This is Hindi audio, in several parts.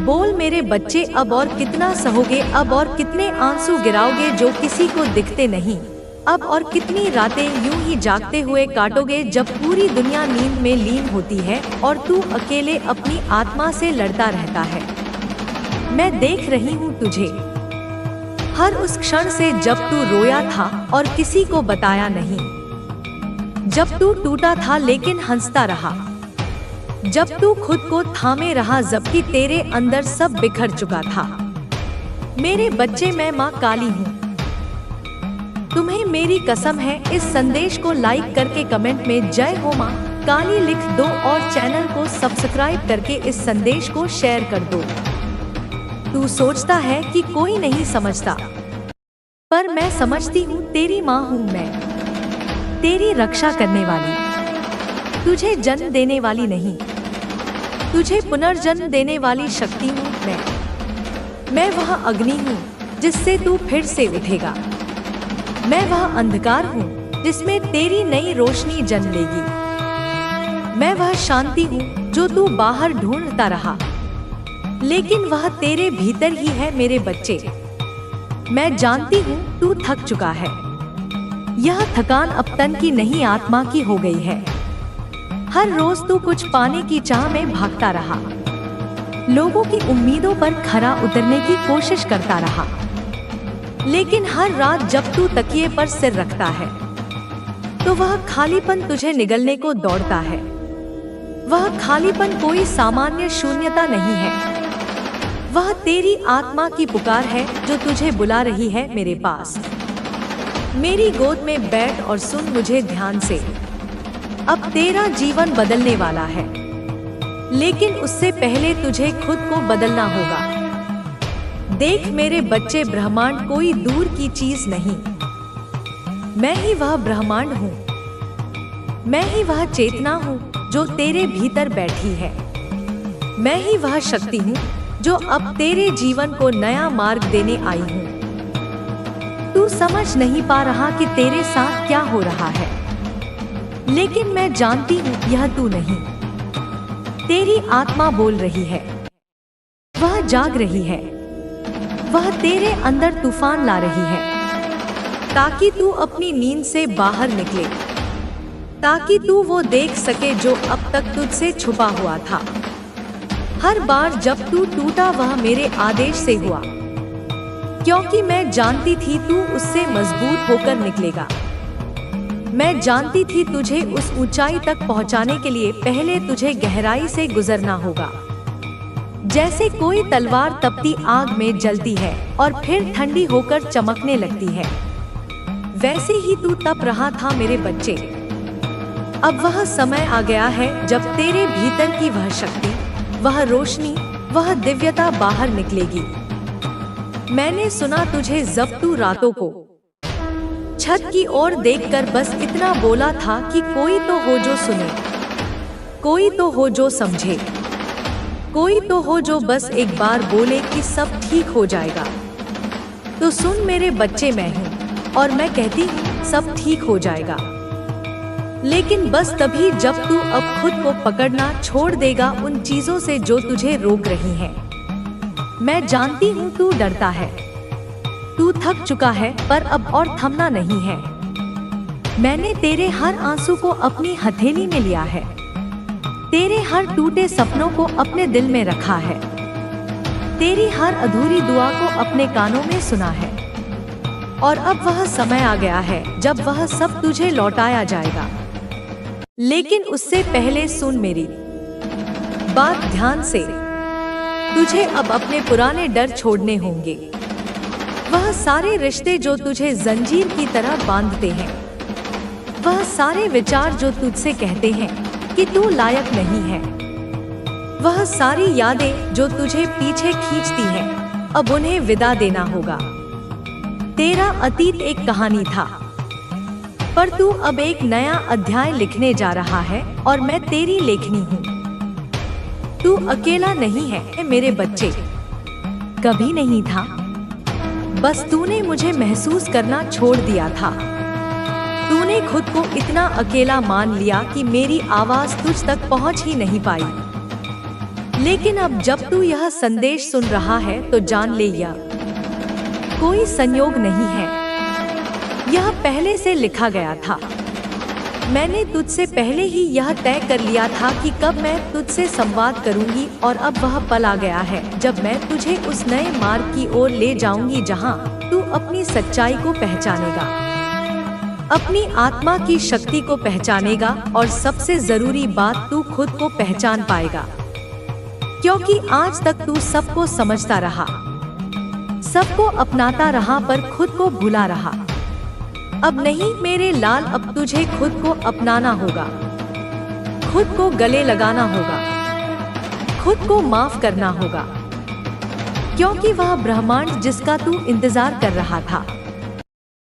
बोल मेरे बच्चे, अब और कितना सहोगे, अब और कितने आंसू गिराओगे जो किसी को दिखते नहीं, अब और कितनी रातें यूं ही जागते हुए काटोगे जब पूरी दुनिया नींद में लीन होती है और तू अकेले अपनी आत्मा से लड़ता रहता है। मैं देख रही हूँ तुझे हर उस क्षण से जब तू रोया था और किसी को बताया नहीं, जब तू टूटा था लेकिन हंसता रहा, जब तू खुद को थामे रहा जबकि तेरे अंदर सब बिखर चुका था। मेरे बच्चे, मैं माँ काली हूँ। तुम्हें मेरी कसम है, इस संदेश को लाइक करके कमेंट में जय हो माँ काली लिख दो और चैनल को सब्सक्राइब करके इस संदेश को शेयर कर दो। तू सोचता है कि कोई नहीं समझता, पर मैं समझती हूँ। तेरी माँ हूँ मैं, तेरी रक्षा करने वाली, तुझे जन्म देने वाली नहीं, तुझे पुनर्जन्म देने वाली शक्ति हूँ मैं वह अग्नि हूँ जिससे तू फिर से उठेगा, मैं वह अंधकार हूँ जिसमें तेरी नई रोशनी जन्म लेगी, मैं वह शांति हूँ जो तू बाहर ढूंढता रहा लेकिन वह तेरे भीतर ही है। मेरे बच्चे, मैं जानती हूँ तू थक चुका है, यह थकान अब तन की नहीं आत्मा की हो गई है। हर रोज तू कुछ पाने की चाह में भागता रहा, लोगों की उम्मीदों पर खरा उतरने की कोशिश करता रहा, लेकिन हर रात जब तू तकिए पर सिर रखता है तो वह खालीपन तुझे निगलने को दौड़ता है। वह खालीपन कोई सामान्य शून्यता नहीं है, वह तेरी आत्मा की पुकार है जो तुझे बुला रही है मेरे पास। मेरी गोद में बैठ और सुन मुझे ध्यान से। अब तेरा जीवन बदलने वाला है, लेकिन उससे पहले तुझे खुद को बदलना होगा। देख मेरे बच्चे, ब्रह्मांड कोई दूर की चीज नहीं, मैं ही वह ब्रह्मांड हूँ, मैं ही वह चेतना हूँ जो तेरे भीतर बैठी है, मैं ही वह शक्ति हूँ जो अब तेरे जीवन को नया मार्ग देने आई हूँ। तू समझ नहीं पा रहा कि तेरे साथ क्या हो रहा है, लेकिन मैं जानती हूँ यह तू नहीं। तेरी आत्मा बोल रही है, वह जाग रही है, वह तेरे अंदर तूफान ला रही है ताकि तू अपनी नींद से बाहर निकले, ताकि तू वो देख सके जो अब तक तुझसे छुपा हुआ था। हर बार जब तू टूटा वह मेरे आदेश से हुआ, क्योंकि मैं जानती थी तू उससे मजबूत होकर निकलेगा। मैं जानती थी तुझे उस ऊंचाई तक पहुंचाने के लिए पहले तुझे गहराई से गुजरना होगा। जैसे कोई तलवार तपती आग में जलती है और फिर ठंडी होकर चमकने लगती है, वैसे ही तू तप रहा था मेरे बच्चे। अब वह समय आ गया है जब तेरे भीतर की वह शक्ति, वह रोशनी, वह दिव्यता बाहर निकलेगी। मैंने सुना तुझे जब तू रातों को छत की ओर देखकर बस इतना बोला था कि कोई तो हो जो सुने, कोई तो हो जो समझे, कोई तो हो जो बस एक बार बोले कि सब ठीक हो जाएगा। तो सुन मेरे बच्चे, मैं हूँ और मैं कहती हूँ सब ठीक हो जाएगा, लेकिन बस तभी जब तू अब खुद को पकड़ना छोड़ देगा उन चीजों से जो तुझे रोक रही हैं। मैं जानती हूँ तू डरता है, तू थक चुका है, पर अब और थमना नहीं है। मैंने तेरे हर आंसू को अपनी हथेली में लिया है, तेरे हर टूटे सपनों को अपने दिल में रखा है, तेरी हर अधूरी दुआ को अपने कानों में सुना है। और अब वह समय आ गया है जब वह सब तुझे लौटाया जाएगा। लेकिन उससे पहले सुन मेरी बात ध्यान से। तुझे अब अपने पुराने डर छोड़ने होंगे, वह सारे रिश्ते जो तुझे जंजीर की तरह बांधते हैं, वह सारे विचार जो तुझसे कहते हैं कि तू लायक नहीं है, वह सारी यादें जो तुझे पीछे खींचती हैं, अब उन्हें विदा देना होगा। तेरा अतीत एक कहानी था, पर तू अब एक नया अध्याय लिखने जा रहा है और मैं तेरी लेखनी हूँ। तू अकेला नहीं है मेरे बच्चे, कभी नहीं था। बस तूने मुझे महसूस करना छोड़ दिया था। तूने खुद को इतना अकेला मान लिया कि मेरी आवाज तुझ तक पहुंच ही नहीं पाई। लेकिन अब जब तू यह संदेश सुन रहा है तो जान ले, यह कोई संयोग नहीं है, यह पहले से लिखा गया था। मैंने तुझसे पहले ही यह तय कर लिया था कि कब मैं तुझसे संवाद करूंगी, और अब वह पल आ गया है जब मैं तुझे उस नए मार्ग की ओर ले जाऊंगी जहां तू अपनी सच्चाई को पहचानेगा, अपनी आत्मा की शक्ति को पहचानेगा, और सबसे जरूरी बात, तू खुद को पहचान पाएगा। क्योंकि आज तक तू सबको समझता रहा, सबको अपनाता रहा, पर खुद को भूला रहा। अब नहीं मेरे लाल, अब तुझे खुद को अपनाना होगा, खुद को गले लगाना होगा, खुद को माफ करना होगा, क्योंकि वह ब्रह्मांड जिसका तू इंतजार कर रहा था,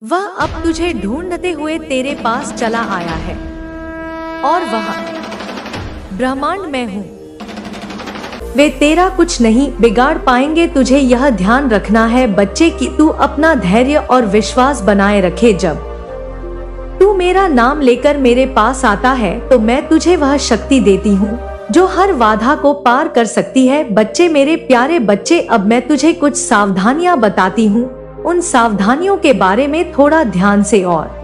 वह अब तुझे ढूंढते हुए तेरे पास चला आया है। और वह ब्रह्मांड मैं हूँ। वे तेरा कुछ नहीं बिगाड़ पाएंगे। तुझे यह ध्यान रखना है बच्चे कि तू अपना धैर्य और विश्वास बनाए रखे। जब तू मेरा नाम लेकर मेरे पास आता है तो मैं तुझे वह शक्ति देती हूँ जो हर बाधा को पार कर सकती है। बच्चे, मेरे प्यारे बच्चे, अब मैं तुझे कुछ सावधानियां बताती हूँ। उन सावधानियों के बारे में थोड़ा ध्यान से और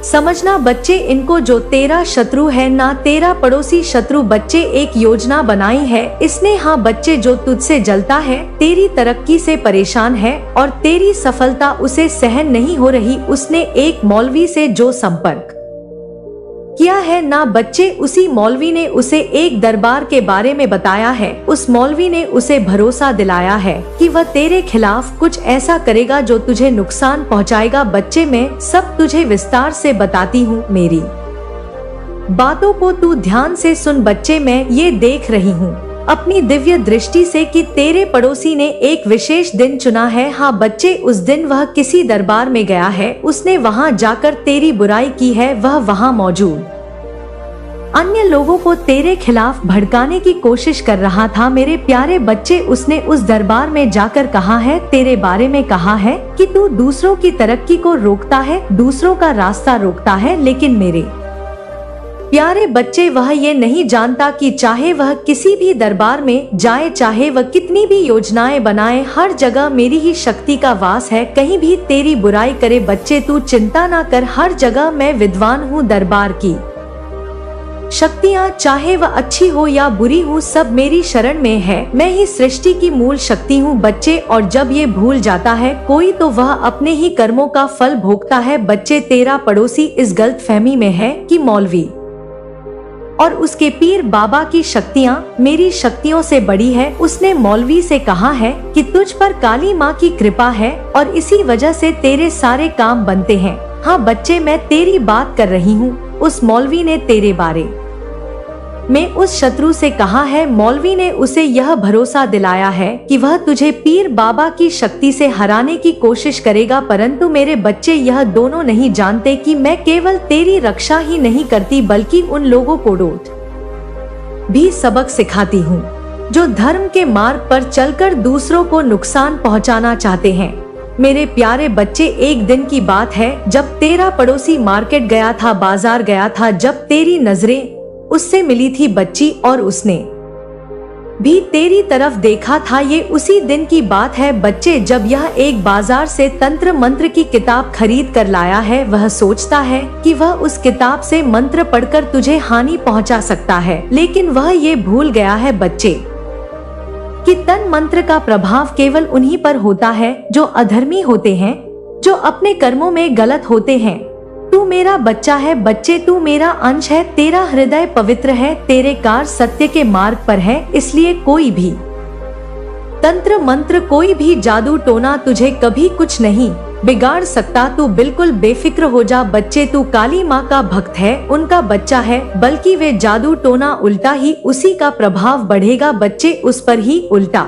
समझना बच्चे। इनको जो तेरा शत्रु है ना तेरा पड़ोसी शत्रु बच्चे, एक योजना बनाई है इसने। हाँ बच्चे, जो तुझसे जलता है, तेरी तरक्की से परेशान है और तेरी सफलता उसे सहन नहीं हो रही, उसने एक मौलवी से जो संपर्क किया है ना बच्चे, उसी मौलवी ने उसे एक दरबार के बारे में बताया है। उस मौलवी ने उसे भरोसा दिलाया है कि वह तेरे खिलाफ कुछ ऐसा करेगा जो तुझे नुकसान पहुंचाएगा। बच्चे, मैं सब तुझे विस्तार से बताती हूँ, मेरी बातों को तू ध्यान से सुन। बच्चे, मैं ये देख रही हूँ अपनी दिव्य दृष्टि से कि तेरे पड़ोसी ने एक विशेष दिन चुना है। हाँ बच्चे, उस दिन वह किसी दरबार में गया है, उसने वहाँ जाकर तेरी बुराई की है। वह वहाँ मौजूद अन्य लोगों को तेरे खिलाफ भड़काने की कोशिश कर रहा था। मेरे प्यारे बच्चे, उसने उस दरबार में जाकर कहा है, तेरे बारे में कहा है कि तू दूसरों की तरक्की को रोकता है, दूसरों का रास्ता रोकता है। लेकिन मेरे प्यारे बच्चे, वह ये नहीं जानता कि चाहे वह किसी भी दरबार में जाए, चाहे वह कितनी भी योजनाएं बनाए, हर जगह मेरी ही शक्ति का वास है, कहीं भी तेरी बुराई करे। बच्चे, तू चिंता ना कर, हर जगह मैं विद्वान हूँ। दरबार की शक्तियाँ चाहे वह अच्छी हो या बुरी हो, सब मेरी शरण में है। मैं ही सृष्टि की मूल शक्ति हूँ बच्चे, और जब ये भूल जाता है कोई तो वह अपने ही कर्मों का फल भोगता है। बच्चे, तेरा पड़ोसी इस गलतफहमी में है कि मौलवी और उसके पीर बाबा की शक्तियाँ मेरी शक्तियों से बड़ी है। उसने मौलवी से कहा है कि तुझ पर काली माँ की कृपा है और इसी वजह से तेरे सारे काम बनते हैं। हाँ बच्चे, मैं तेरी बात कर रही हूँ। उस मौलवी ने तेरे बारे में उस शत्रु से कहा है, मौलवी ने उसे यह भरोसा दिलाया है कि वह तुझे पीर बाबा की शक्ति से हराने की कोशिश करेगा। परंतु मेरे बच्चे, यह दोनों नहीं जानते कि मैं केवल तेरी रक्षा ही नहीं करती बल्कि उन लोगों को डोट भी सबक सिखाती हूँ जो धर्म के मार्ग पर चलकर दूसरों को नुकसान पहुँचाना चाहते हैं। मेरे प्यारे बच्चे, एक दिन की बात है जब तेरा पड़ोसी मार्केट गया था, बाजार गया था, जब तेरी नजरें उससे मिली थी बच्ची, और उसने भी तेरी तरफ देखा था। ये उसी दिन की बात है बच्चे जब यह एक बाजार से तंत्र मंत्र की किताब खरीद कर लाया है। वह सोचता है कि वह उस किताब से मंत्र पढ़कर तुझे हानि पहुंचा सकता है, लेकिन वह ये भूल गया है बच्चे कि तन मंत्र का प्रभाव केवल उन्हीं पर होता है जो अधर्मी होते हैं, जो अपने कर्मों में गलत होते हैं। तू मेरा बच्चा है बच्चे, तू मेरा अंश है, तेरा हृदय पवित्र है, तेरे कार्य सत्य के मार्ग पर है, इसलिए कोई भी तंत्र मंत्र, कोई भी जादू टोना तुझे कभी कुछ नहीं बिगाड़ सकता। तू बिल्कुल बेफिक्र हो जा बच्चे, तू काली माँ का भक्त है, उनका बच्चा है, बल्कि वे जादू टोना उल्टा ही उसी का प्रभाव बढ़ेगा बच्चे, उस पर ही उल्टा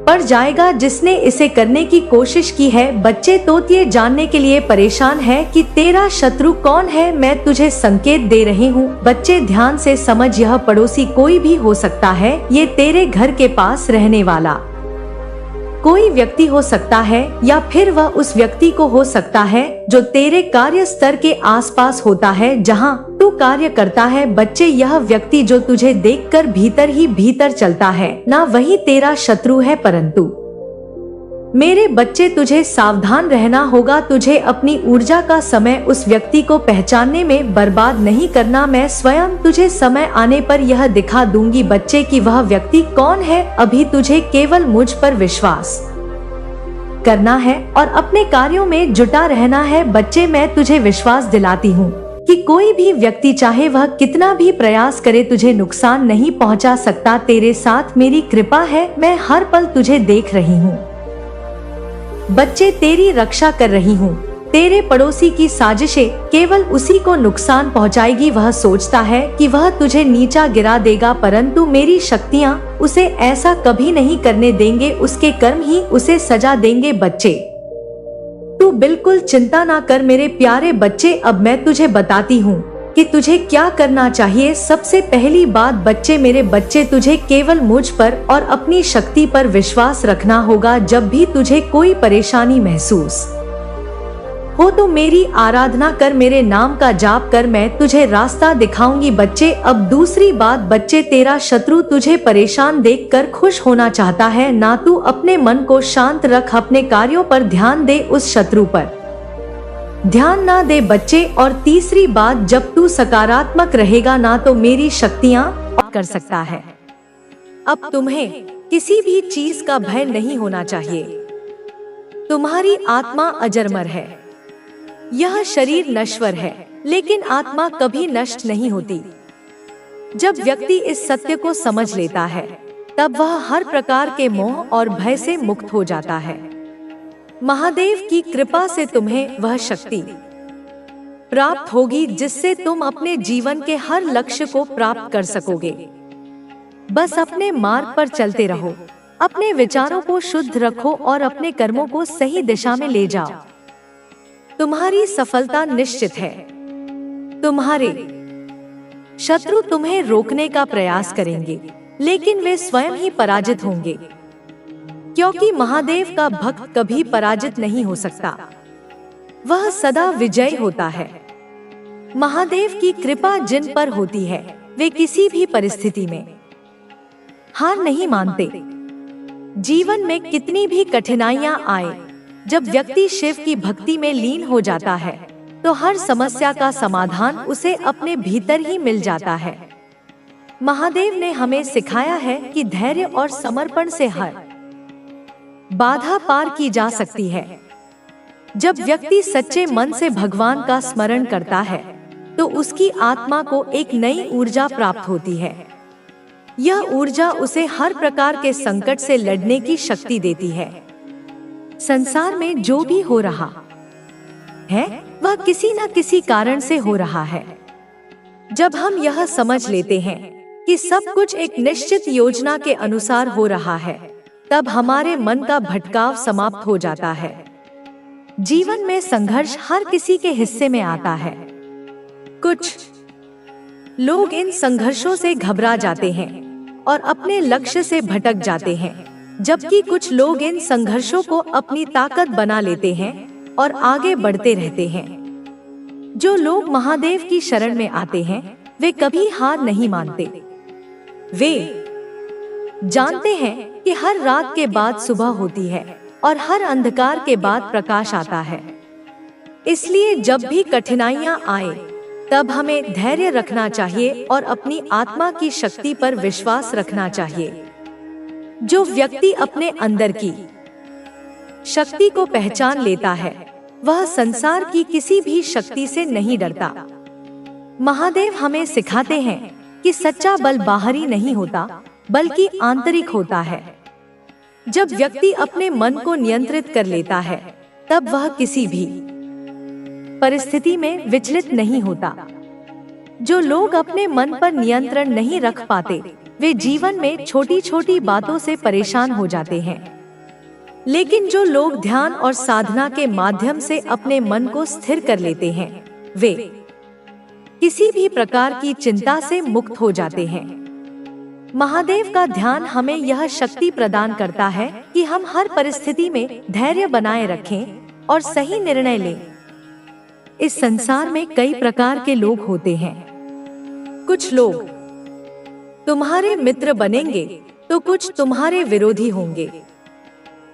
पड़ जाएगा जिसने इसे करने की कोशिश की है। बच्चे, तो ये जानने के लिए परेशान है कि तेरा शत्रु कौन है। मैं तुझे संकेत दे रही हूँ बच्चे, ध्यान से समझ। यह पड़ोसी कोई भी हो सकता है, ये तेरे घर के पास रहने वाला कोई व्यक्ति हो सकता है या फिर वह उस व्यक्ति को हो सकता है जो तेरे कार्य स्तर के आसपास होता है जहां तू कार्य करता है। बच्चे, यह व्यक्ति जो तुझे देखकर भीतर ही भीतर चलता है ना वही तेरा शत्रु है, परंतु मेरे बच्चे तुझे सावधान रहना होगा। तुझे अपनी ऊर्जा का समय उस व्यक्ति को पहचानने में बर्बाद नहीं करना। मैं स्वयं तुझे समय आने पर यह दिखा दूंगी बच्चे कि वह व्यक्ति कौन है। अभी तुझे केवल मुझ पर विश्वास करना है और अपने कार्यों में जुटा रहना है। बच्चे, मैं तुझे विश्वास दिलाती हूँ कि कोई भी व्यक्ति चाहे वह कितना भी प्रयास करे तुझे नुकसान नहीं पहुँचा सकता। तेरे साथ मेरी कृपा है, मैं हर पल तुझे देख रही हूँ। बच्चे, तेरी रक्षा कर रही हूँ। तेरे पड़ोसी की साजिशें केवल उसी को नुकसान पहुँचाएगी। वह सोचता है कि वह तुझे नीचा गिरा देगा, परंतु मेरी शक्तियाँ उसे ऐसा कभी नहीं करने देंगे। उसके कर्म ही उसे सजा देंगे। बच्चे, तू बिल्कुल चिंता ना कर मेरे प्यारे बच्चे। अब मैं तुझे बताती हूँ कि तुझे क्या करना चाहिए। सबसे पहली बात बच्चे, मेरे बच्चे, तुझे केवल मुझ पर और अपनी शक्ति पर विश्वास रखना होगा। जब भी तुझे कोई परेशानी महसूस हो तो मेरी आराधना कर, मेरे नाम का जाप कर, मैं तुझे रास्ता दिखाऊंगी। बच्चे, अब दूसरी बात बच्चे, तेरा शत्रु तुझे परेशान देखकर खुश होना चाहता है ना। तू अपने मन को शांत रख, अपने कार्यों पर ध्यान दे, उस शत्रु पर ध्यान ना दे बच्चे। और तीसरी बात, जब तू सकारात्मक रहेगा ना तो मेरी शक्तियाँ कर सकता है। अब तुम्हें किसी भी चीज का भय नहीं होना चाहिए। तुम्हारी आत्मा अजरमर है। यह शरीर नश्वर है लेकिन आत्मा कभी नष्ट नहीं होती। जब व्यक्ति इस सत्य को समझ लेता है तब वह हर प्रकार के मोह और भय से मुक्त हो जाता है। महादेव की कृपा से तुम्हें वह शक्ति प्राप्त होगी जिससे तुम अपने जीवन के हर लक्ष्य को प्राप्त कर सकोगे। बस अपने मार्ग पर चलते रहो, अपने विचारों को शुद्ध रखो और अपने कर्मों को सही दिशा में ले जाओ। तुम्हारी सफलता निश्चित है। तुम्हारे शत्रु तुम्हें रोकने का प्रयास करेंगे लेकिन वे स्वयं ही पराजित होंगे, क्योंकि महादेव का भक्त कभी पराजित नहीं हो सकता, वह सदा विजयी होता है। महादेव की कृपा जिन पर होती है वे किसी भी परिस्थिति में हार नहीं मानते। जीवन में कितनी भी कठिनाइयां आए, जब व्यक्ति शिव की भक्ति में लीन हो जाता है तो हर समस्या का समाधान उसे अपने भीतर ही मिल जाता है। महादेव ने हमें सिखाया है कि धैर्य और समर्पण से हर बाधा पार की जा सकती है। जब व्यक्ति सच्चे मन से भगवान का स्मरण करता है तो उसकी आत्मा को एक नई ऊर्जा प्राप्त होती है। यह ऊर्जा उसे हर प्रकार के संकट से लड़ने की शक्ति देती है। संसार में जो भी हो रहा है वह किसी न किसी कारण से हो रहा है। जब हम यह समझ लेते हैं कि सब कुछ एक निश्चित योजना के अनुसार हो रहा है, तब हमारे मन का भटकाव समाप्त हो जाता है। जीवन में संघर्ष हर किसी के हिस्से में आता है। कुछ लोग इन संघर्षों से घबरा जाते हैं और अपने लक्ष्य से भटक जाते हैं, जबकि कुछ लोग इन संघर्षों को अपनी ताकत बना लेते हैं और आगे बढ़ते रहते हैं। जो लोग महादेव की शरण में आते हैं वे कभी हार नहीं मानते। वे जानते हैं कि हर रात के बाद सुबह होती है और हर अंधकार के बाद प्रकाश आता है। इसलिए जब भी कठिनाइयां आए तब हमें धैर्य रखना चाहिए और अपनी आत्मा की शक्ति पर विश्वास रखना चाहिए। जो व्यक्ति अपने अंदर की शक्ति को पहचान लेता है वह संसार की किसी भी शक्ति से नहीं डरता। महादेव हमें सिखाते हैं कि सच्चा बल बाहरी नहीं होता बल्कि आंतरिक होता है। जब व्यक्ति अपने मन को नियंत्रित कर लेता है तब वह किसी भी परिस्थिति में विचलित नहीं होता। जो लोग अपने मन पर नियंत्रण नहीं रख पाते वे जीवन में छोटी छोटी बातों से परेशान हो जाते हैं, लेकिन जो लोग ध्यान और साधना के माध्यम से अपने मन को स्थिर कर लेते हैं वे किसी भी प्रकार की चिंता से मुक्त हो जाते हैं। महादेव का ध्यान हमें यह शक्ति प्रदान करता है कि हम हर परिस्थिति में धैर्य बनाए रखें और सही निर्णय लें। इस संसार में कई प्रकार के लोग होते हैं। कुछ लोग तुम्हारे मित्र बनेंगे तो कुछ तुम्हारे विरोधी होंगे,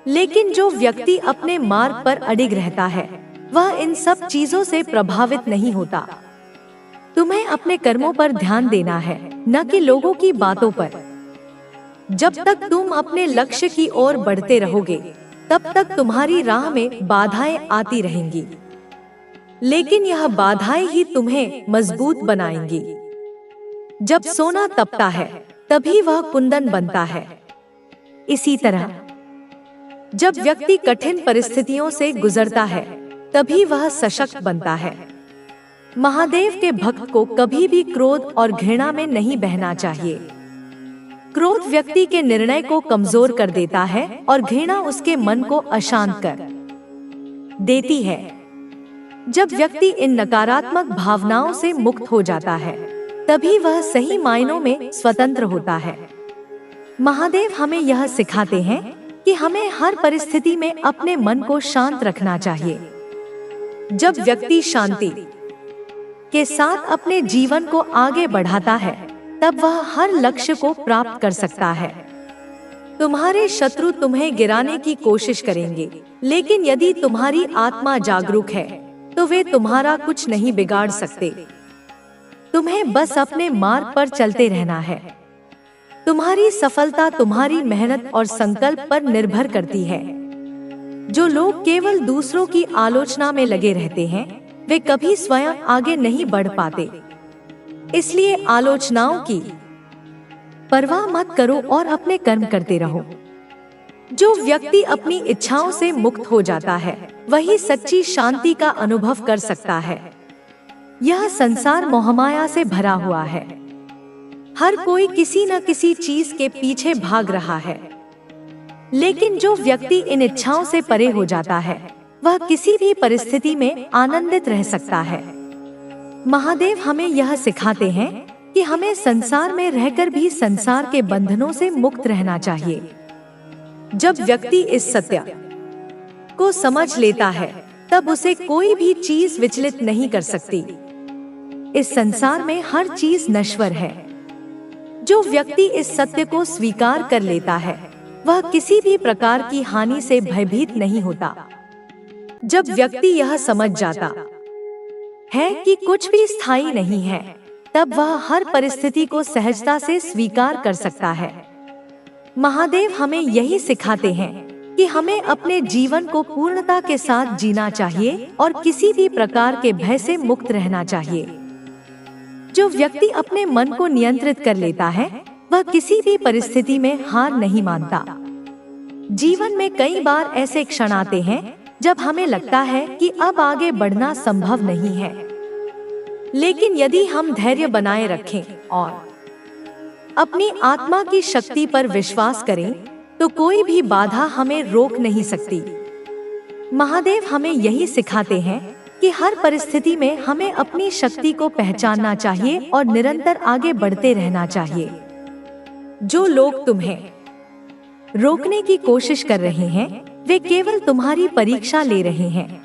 लेकिन जो व्यक्ति अपने मार्ग पर अडिग रहता है वह इन सब चीजों से प्रभावित नहीं होता। तुम्हें अपने कर्मों पर ध्यान देना है, न कि लोगों की बातों पर। जब तक तुम अपने लक्ष्य की ओर बढ़ते रहोगे तब तक तुम्हारी राह में बाधाएं आती रहेंगी, लेकिन यह बाधाएं ही तुम्हें मजबूत बनाएंगी। जब सोना तपता है तभी वह कुंदन बनता है। इसी तरह जब व्यक्ति कठिन परिस्थितियों से गुजरता है तभी वह सशक्त बनता है। महादेव के भक्त को कभी भी क्रोध और घृणा में नहीं बहना चाहिए। क्रोध व्यक्ति के निर्णय को कमजोर कर देता है और घृणा उसके मन को अशांत कर देती है। जब व्यक्ति इन नकारात्मक भावनाओं से मुक्त हो जाता है तभी वह सही मायनों में स्वतंत्र होता है। महादेव हमें यह सिखाते हैं कि हमें हर परिस्थिति में अपने मन को शांत रखना चाहिए। जब व्यक्ति शांति के साथ अपने जीवन को आगे बढ़ाता है तब वह हर लक्ष्य को प्राप्त कर सकता है। तुम्हारे शत्रु तुम्हें गिराने की कोशिश करेंगे, लेकिन यदि तुम्हारी आत्मा जागरूक है तो वे तुम्हारा कुछ नहीं बिगाड़ सकते। तुम्हें बस अपने मार्ग पर चलते रहना है। तुम्हारी सफलता तुम्हारी मेहनत और संकल्प पर निर्भर करती है। जो लोग केवल दूसरों की आलोचना में लगे रहते हैं वे कभी स्वयं आगे नहीं बढ़ पाते। इसलिए आलोचनाओं की परवाह मत करो और अपने कर्म करते रहो। जो व्यक्ति अपनी इच्छाओं से मुक्त हो जाता है वही सच्ची शांति का अनुभव कर सकता है। यह संसार मोहमाया से भरा हुआ है। हर कोई किसी न किसी चीज के पीछे भाग रहा है, लेकिन जो व्यक्ति इन इच्छाओं से परे हो जाता है वह किसी भी परिस्थिति में आनंदित रह सकता है। महादेव हमें यह सिखाते हैं कि हमें संसार में रहकर भी संसार के बंधनों से मुक्त रहना चाहिए। जब व्यक्ति इस सत्य को समझ लेता है तब उसे कोई भी चीज विचलित नहीं कर सकती। इस संसार में हर चीज नश्वर है। जो व्यक्ति इस सत्य को स्वीकार कर लेता है वह किसी भी प्रकार की हानि से भयभीत नहीं होता। जब व्यक्ति यह समझ जाता है कि कुछ भी स्थायी नहीं है तब वह हर परिस्थिति को सहजता से स्वीकार कर सकता है। महादेव हमें यही सिखाते हैं कि हमें अपने जीवन को पूर्णता के साथ जीना चाहिए और किसी भी प्रकार के भय से मुक्त रहना चाहिए। जो व्यक्ति अपने मन को नियंत्रित कर लेता है वह किसी भी परिस्थिति में हार नहीं मानता। जीवन में कई बार ऐसे क्षण आते हैं जब हमें लगता है कि अब आगे बढ़ना संभव नहीं है, लेकिन यदि हम धैर्य बनाए रखें और अपनी आत्मा की शक्ति पर विश्वास करें तो कोई भी बाधा हमें रोक नहीं सकती। महादेव हमें यही सिखाते हैं कि हर परिस्थिति में हमें अपनी शक्ति को पहचानना चाहिए और निरंतर आगे बढ़ते रहना चाहिए। जो लोग तुम्हें रोकने की कोशिश कर रहे हैं वे केवल तुम्हारी परीक्षा ले रहे हैं।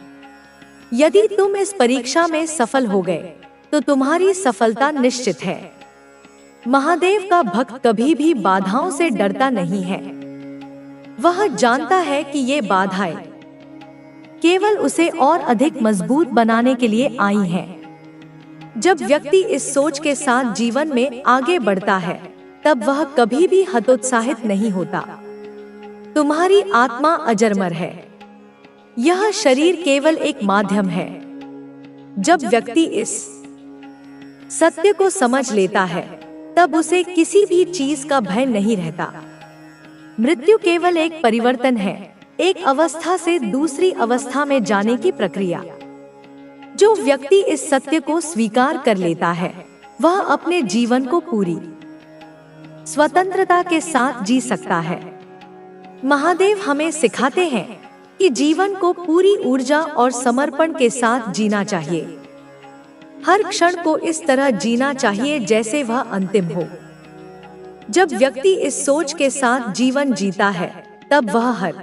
यदि तुम इस परीक्षा में सफल हो गए तो तुम्हारी सफलता निश्चित है। महादेव का भक्त कभी भी बाधाओं से डरता नहीं है। वह जानता है कि ये बाधाएं केवल उसे और अधिक मजबूत बनाने के लिए आई हैं। जब व्यक्ति इस सोच के साथ जीवन में आगे बढ़ता है तब वह कभी भी हतोत्साहित नहीं होता। तुम्हारी आत्मा अजरमर है। यह शरीर केवल एक माध्यम है। जब व्यक्ति इस सत्य को समझ लेता है तब उसे किसी भी चीज का भय नहीं रहता। मृत्यु केवल एक परिवर्तन है, एक अवस्था से दूसरी अवस्था में जाने की प्रक्रिया। जो व्यक्ति इस सत्य को स्वीकार कर लेता है वह अपने जीवन को पूरी स्वतंत्रता के साथ जी सकता है। महादेव हमें सिखाते हैं कि जीवन को पूरी ऊर्जा और समर्पण के साथ जीना चाहिए। हर क्षण को इस तरह जीना चाहिए जैसे वह अंतिम हो। जब व्यक्ति इस सोच के साथ जीवन जीता है, तब वह हर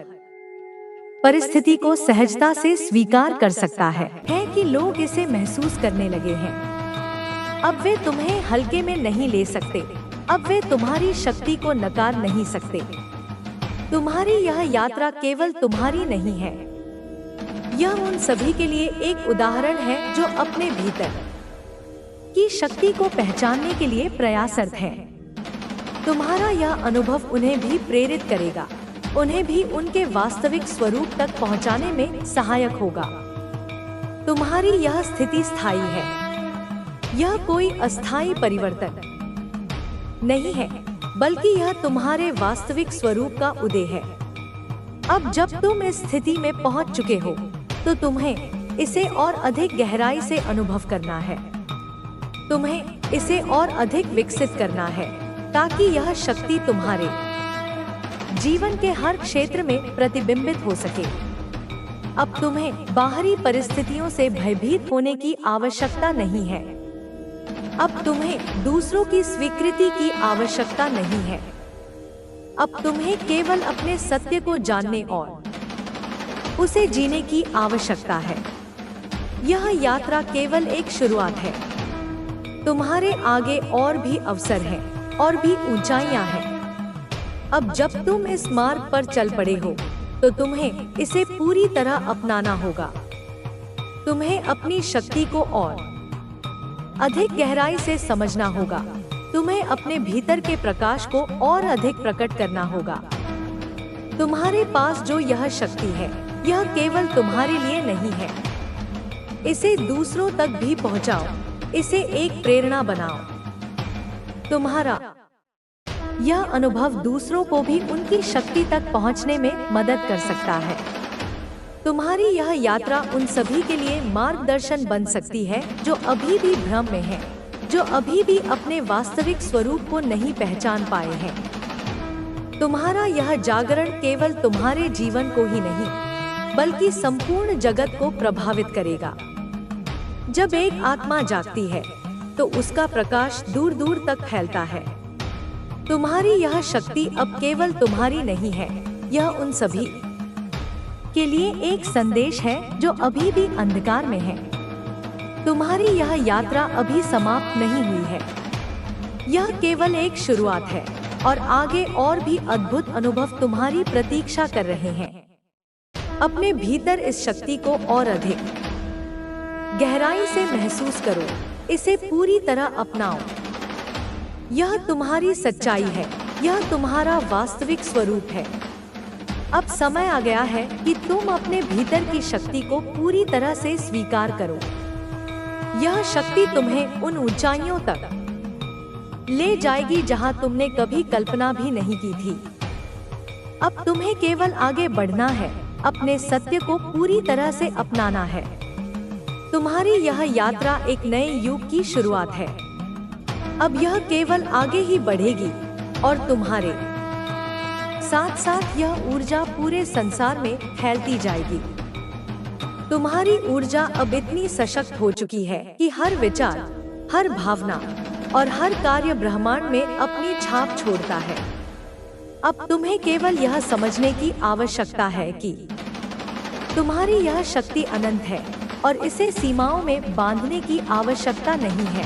परिस्थिति को सहजता से स्वीकार कर सकता है कि लोग इसे महसूस करने लगे हैं। अब वे तुम्हें हल्के में नहीं ले सकते। अब वे तुम्हारी शक्ति को नकार नहीं सकते। तुम्हारी यह यात्रा केवल तुम्हारी नहीं है, यह उन सभी के लिए एक उदाहरण है जो अपने भीतर की शक्ति को पहचानने के लिए प्रयासरत हैं। तुम्हारा यह अनुभव उन्हें भी प्रेरित करेगा, उन्हें भी उनके वास्तविक स्वरूप तक पहुंचाने में सहायक होगा। तुम्हारी यह स्थिति स्थायी है, यह कोई अस्थायी परिवर्तन नहीं है, बल्कि यह तुम्हारे वास्तविक स्वरूप का उदय है। अब जब तुम इस स्थिति में पहुंच चुके हो, तो तुम्हें इसे और अधिक गहराई से अनुभव करना है। तुम्हें इसे और अधिक विकसित करना है, ताकि यह शक्ति तुम्हारे जीवन के हर क्षेत्र में प्रतिबिंबित हो सके। अब तुम्हें बाहरी परिस्थितियों से भयभीत होने की आवश्यकता नहीं है। अब तुम्हें दूसरों की स्वीकृति की आवश्यकता नहीं है। अब तुम्हें केवल अपने सत्य को जानने और उसे जीने की आवश्यकता है। यह यात्रा केवल एक शुरुआत है। तुम्हारे आगे और भी अवसर हैं, और भी ऊंचाइयां हैं। अब जब तुम इस मार्ग पर चल पड़े हो, तो तुम्हें इसे पूरी तरह अपनाना होगा। तुम्हें अपनी शक्ति को और अधिक गहराई से समझना होगा। तुम्हें अपने भीतर के प्रकाश को और अधिक प्रकट करना होगा। तुम्हारे पास जो यह शक्ति है, यह केवल तुम्हारे लिए नहीं है। इसे दूसरों तक भी पहुंचाओ, इसे एक प्रेरणा बनाओ। तुम्हारा यह अनुभव दूसरों को भी उनकी शक्ति तक पहुंचने में मदद कर सकता है। तुम्हारी यह यात्रा उन सभी के लिए मार्गदर्शन बन सकती है जो अभी भी भ्रम में हैं, जो अभी भी अपने वास्तविक स्वरूप को नहीं पहचान पाए हैं। तुम्हारा यह जागरण केवल तुम्हारे जीवन को ही नहीं, बल्कि संपूर्ण जगत को प्रभावित करेगा। जब एक आत्मा जागती है, तो उसका प्रकाश दूर दूर तक फैलता है। तुम्हारी यह शक्ति अब केवल तुम्हारी नहीं है, यह उन सभी के लिए एक संदेश है जो अभी भी अंधकार में है। तुम्हारी यह यात्रा अभी समाप्त नहीं हुई है, यह केवल एक शुरुआत है, और आगे और भी अद्भुत अनुभव तुम्हारी प्रतीक्षा कर रहे हैं। अपने भीतर इस शक्ति को और अधिक गहराई से महसूस करो, इसे पूरी तरह अपनाओ। यह तुम्हारी सच्चाई है, यह तुम्हारा वास्तविक स्वरूप है। अब समय आ गया है कि तुम अपने भीतर की शक्ति को पूरी तरह से स्वीकार करो। यह शक्ति तुम्हें उन ऊंचाइयों तक ले जाएगी जहां तुमने कभी कल्पना भी नहीं की थी। अब तुम्हें केवल आगे बढ़ना है, अपने सत्य को पूरी तरह से अपनाना है। तुम्हारी यह यात्रा एक नए युग की शुरुआत है। अब यह केवल आगे ही बढ़ेगी, और तुम्हारे साथ साथ यह ऊर्जा पूरे संसार में फैलती जाएगी। तुम्हारी ऊर्जा अब इतनी सशक्त हो चुकी है कि हर विचार, हर भावना और हर कार्य ब्रह्मांड में अपनी छाप छोड़ता है। अब तुम्हें केवल यह समझने की आवश्यकता है कि तुम्हारी यह शक्ति अनंत है, और इसे सीमाओं में बांधने की आवश्यकता नहीं है।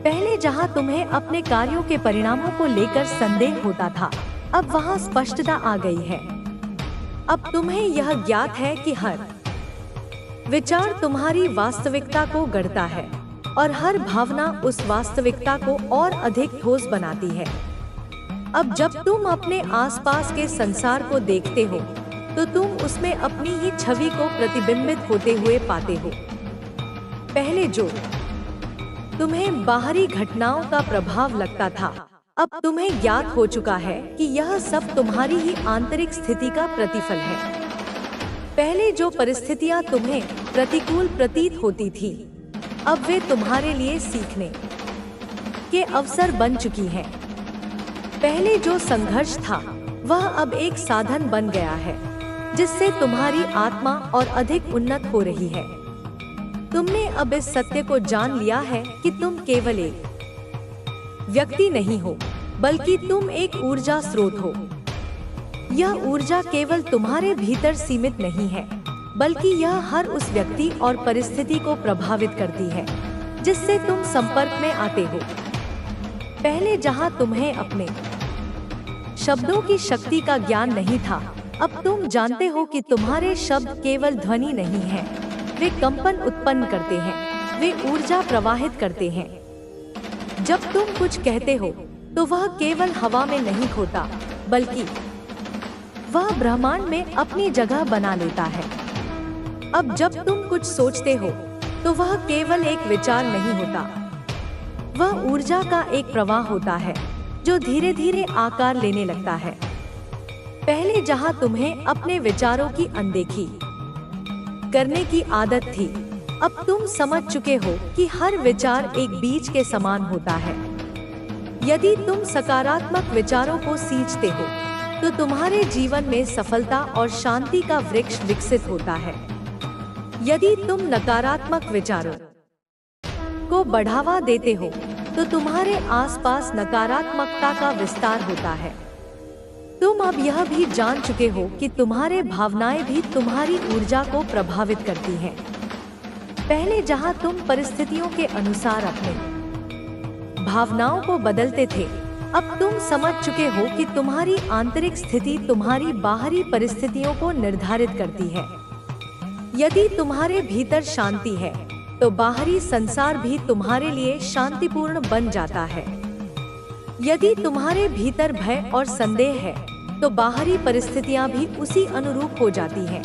पहले जहां तुम्हें अपने कार्यों के परिणामों को लेकर संदेह होता था, अब वहां स्पष्टता आ गई है। अब तुम्हें यह ज्ञात है कि हर विचार तुम्हारी वास्तविकता को गढ़ता है, और हर भावना उस वास्तविकता को और अधिक ठोस बनाती है। अब जब तुम अपने आसपास के संसार को देखते हो, तो तुम उसमें अपनी ही छवि को प्रतिबिंबित होते हुए पाते हो। पहले जो तुम्हें बाहरी घटनाओं का प्रभाव लगता था, अब तुम्हें ज्ञात हो चुका है कि यह सब तुम्हारी ही आंतरिक स्थिति का प्रतिफल है। पहले जो परिस्थितियां तुम्हें प्रतिकूल प्रतीत होती थी, अब वे तुम्हारे लिए सीखने के अवसर बन चुकी हैं। पहले जो संघर्ष था, वह अब एक साधन बन गया है, जिससे तुम्हारी आत्मा और अधिक उन्नत हो रही है। तुमने अब इस सत्य को जान लिया है कि तुम केवल एक व्यक्ति नहीं हो, बल्कि तुम एक ऊर्जा स्रोत हो। यह ऊर्जा केवल तुम्हारे भीतर सीमित नहीं है, बल्कि यह हर उस व्यक्ति और परिस्थिति को प्रभावित करती है जिससे तुम संपर्क में आते हो। पहले जहां तुम्हें अपने शब्दों की शक्ति का ज्ञान नहीं था, अब तुम जानते हो कि तुम्हारे शब्द केवल ध्वनि नहीं है, वे कंपन उत्पन्न करते हैं, वे ऊर्जा प्रवाहित करते हैं। जब तुम कुछ कहते हो तो वह केवल हवा में नहीं खोता, बल्कि वह ब्रह्मांड में अपनी जगह बना लेता है। अब जब तुम कुछ सोचते हो तो वह केवल एक विचार नहीं होता, वह ऊर्जा का एक प्रवाह होता है जो धीरे धीरे आकार लेने लगता है। पहले जहां तुम्हें अपने विचारों की अनदेखी करने की आदत थी, अब तुम समझ चुके हो कि हर विचार एक बीज के समान होता है। यदि तुम सकारात्मक विचारों को सींचते हो तो तुम्हारे जीवन में सफलता और शांति का वृक्ष विकसित होता है। यदि तुम नकारात्मक विचारों को बढ़ावा देते हो तो तुम्हारे आसपास नकारात्मकता का विस्तार होता है। तुम अब यह भी जान चुके हो कि तुम्हारे भावनाएं भी तुम्हारी ऊर्जा को प्रभावित करती हैं। पहले जहां तुम परिस्थितियों के अनुसार अपने भावनाओं को बदलते थे, अब तुम समझ चुके हो कि तुम्हारी आंतरिक स्थिति तुम्हारी बाहरी परिस्थितियों को निर्धारित करती है। यदि तुम्हारे भीतर शांति है तो बाहरी संसार भी तुम्हारे लिए शांतिपूर्ण बन जाता है। यदि तुम्हारे भीतर भय और संदेह है तो बाहरी परिस्थितियां भी उसी अनुरूप हो जाती हैं।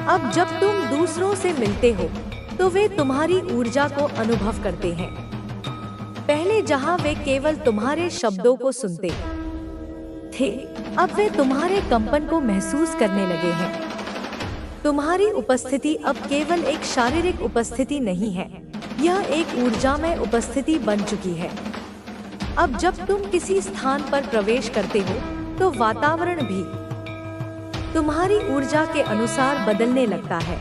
अब जब तुम दूसरों से मिलते हो तो वे तुम्हारी ऊर्जा को अनुभव करते हैं। पहले जहां वे केवल तुम्हारे शब्दों को सुनते थे, अब वे तुम्हारे कंपन को महसूस करने लगे हैं। तुम्हारी उपस्थिति अब केवल एक शारीरिक उपस्थिति नहीं है, यह एक ऊर्जामय उपस्थिति बन चुकी है। अब जब तुम किसी स्थान पर प्रवेश करते हो तो वातावरण भी तुम्हारी ऊर्जा के अनुसार बदलने लगता है।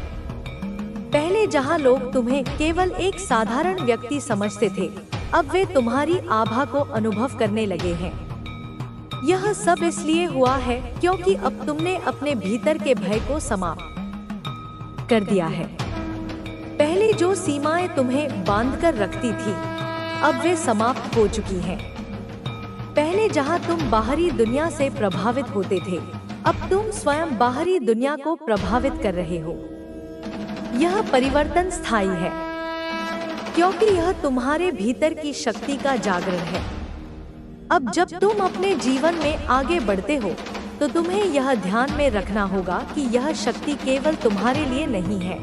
पहले जहां लोग तुम्हें केवल एक साधारण व्यक्ति समझते थे, अब वे तुम्हारी आभा को अनुभव करने लगे हैं। यह सब इसलिए हुआ है क्योंकि अब तुमने अपने भीतर के भय को समाप्त कर दिया है। पहले जो सीमाएं तुम्हें बांधकर रखती थी, अब वे समाप्त हो चुकी हैं। पहले जहां तुम बाहरी दुनिया से प्रभावित होते थे, अब तुम स्वयं बाहरी दुनिया को प्रभावित कर रहे हो। यह परिवर्तन स्थायी है क्योंकि यह तुम्हारे भीतर की शक्ति का जागरण है। अब जब तुम अपने जीवन में आगे बढ़ते हो तो तुम्हें यह ध्यान में रखना होगा कि यह शक्ति केवल तुम्हारे लिए नहीं है,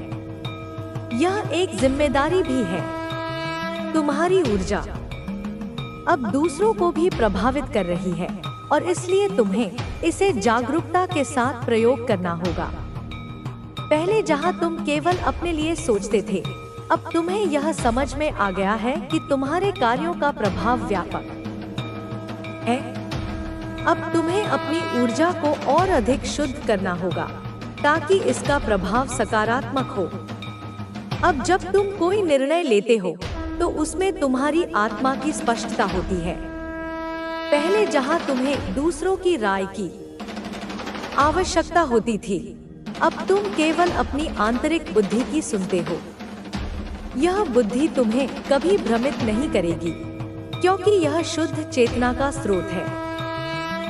यह एक जिम्मेदारी भी है। तुम्हारी ऊर्जा अब दूसरों को भी प्रभावित कर रही है और इसलिए तुम्हें इसे जागरूकता के साथ प्रयोग करना होगा। पहले जहां तुम केवल अपने लिए सोचते थे, अब तुम्हें यह समझ में आ गया है कि तुम्हारे कार्यों का प्रभाव व्यापक है। अब तुम्हें अपनी ऊर्जा को और अधिक शुद्ध करना होगा ताकि इसका प्रभाव सकारात्मक हो। अब जब तुम कोई निर्णय लेते हो तो उसमें तुम्हारी आत्मा की स्पष्टता होती है। पहले जहां तुम्हें दूसरों की राय की आवश्यकता होती थी, अब तुम केवल अपनी आंतरिक बुद्धि की सुनते हो। यह बुद्धि तुम्हें कभी भ्रमित नहीं करेगी क्योंकि यह शुद्ध चेतना का स्रोत है।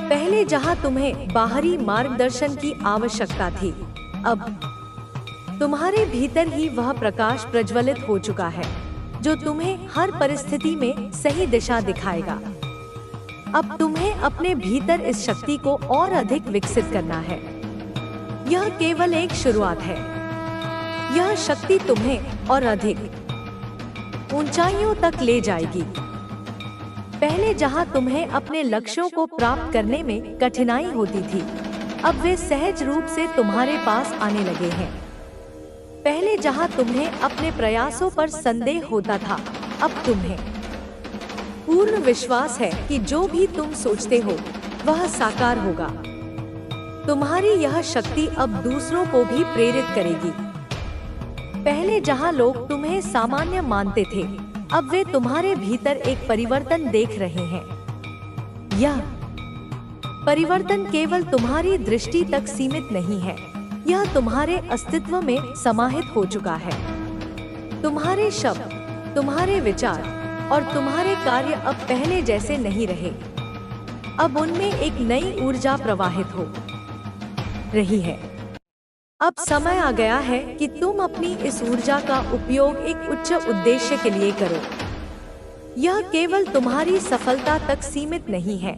पहले जहां तुम्हें बाहरी मार्गदर्शन की आवश्यकता थी, अब तुम्हारे भीतर ही वह प्रकाश प्रज्वलित हो चुका है जो तुम्हें हर परिस्थिति में सही दिशा दिखाएगा। अब तुम्हें अपने भीतर इस शक्ति को और अधिक विकसित करना है। यह केवल एक शुरुआत है। यह शक्ति तुम्हें और अधिक ऊंचाइयों तक ले जाएगी। पहले जहां तुम्हें अपने लक्ष्यों को प्राप्त करने में कठिनाई होती थी, अब वे सहज रूप से तुम्हारे पास आने लगे हैं। पहले जहां तुम्हें अपने प्रयासों पर संदेह होता था, अब तुम्हें पूर्ण विश्वास है कि जो भी तुम सोचते हो वह साकार होगा। तुम्हारी यह शक्ति अब दूसरों को भी प्रेरित करेगी। पहले जहां लोग तुम्हें सामान्य मानते थे, अब वे तुम्हारे भीतर एक परिवर्तन देख रहे हैं। यह परिवर्तन केवल तुम्हारी दृष्टि तक सीमित नहीं है, यह तुम्हारे अस्तित्व में समाहित हो चुका है। तुम्हारे शब्द, तुम्हारे विचार और तुम्हारे कार्य अब पहले जैसे नहीं रहे। अब उनमें एक नई ऊर्जा प्रवाहित हो रही है। अब समय आ गया है कि तुम अपनी इस ऊर्जा का उपयोग एक उच्च उद्देश्य के लिए करो। यह केवल तुम्हारी सफलता तक सीमित नहीं है,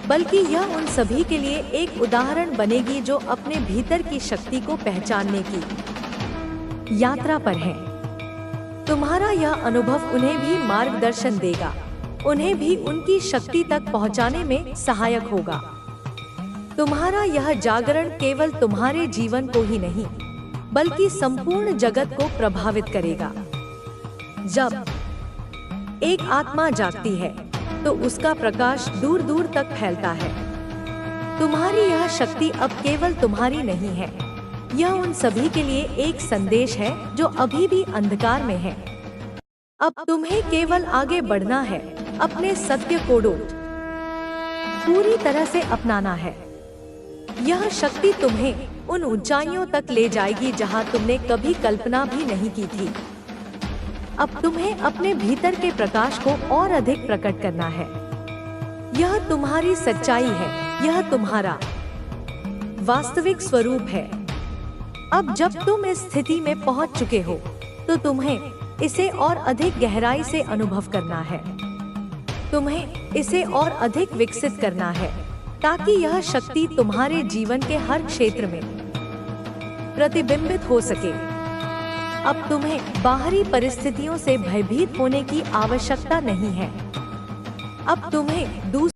बल्कि यह उन सभी के लिए एक उदाहरण बनेगी जो अपने भीतर की शक्ति को पहचानने की यात्रा पर हैं। तुम्हारा यह अनुभव उन्हें भी मार्गदर्शन देगा, उन्हें भी उनकी शक्ति तक पहुंचाने में सहायक होगा। तुम्हारा यह जागरण केवल तुम्हारे जीवन को ही नहीं, बल्कि संपूर्ण जगत को प्रभावित करेगा। जब एक आत्मा जागती है, तो उसका प्रकाश दूर दूर तक फैलता है। तुम्हारी यह शक्ति अब केवल तुम्हारी नहीं है, यह उन सभी के लिए एक संदेश है जो अभी भी अंधकार में है। अब तुम्हें केवल आगे बढ़ना है, अपने सत्य को पूरी तरह से अपनाना है। यह शक्ति तुम्हें उन ऊंचाइयों तक ले जाएगी जहां तुमने कभी कल्पना भी नहीं की थी। अब तुम्हें अपने भीतर के प्रकाश को और अधिक प्रकट करना है। यह तुम्हारी सच्चाई है, यह तुम्हारा वास्तविक स्वरूप है। अब जब तुम इस स्थिति में पहुंच चुके हो, तो तुम्हें इसे और अधिक गहराई से अनुभव करना है। तुम्हें इसे और अधिक विकसित करना है, ताकि यह शक्ति तुम्हारे जीवन के हर क्षेत्र में प्रतिबिंबित हो सके। अब तुम्हें बाहरी परिस्थितियों से भयभीत होने की आवश्यकता नहीं है। अब तुम्हें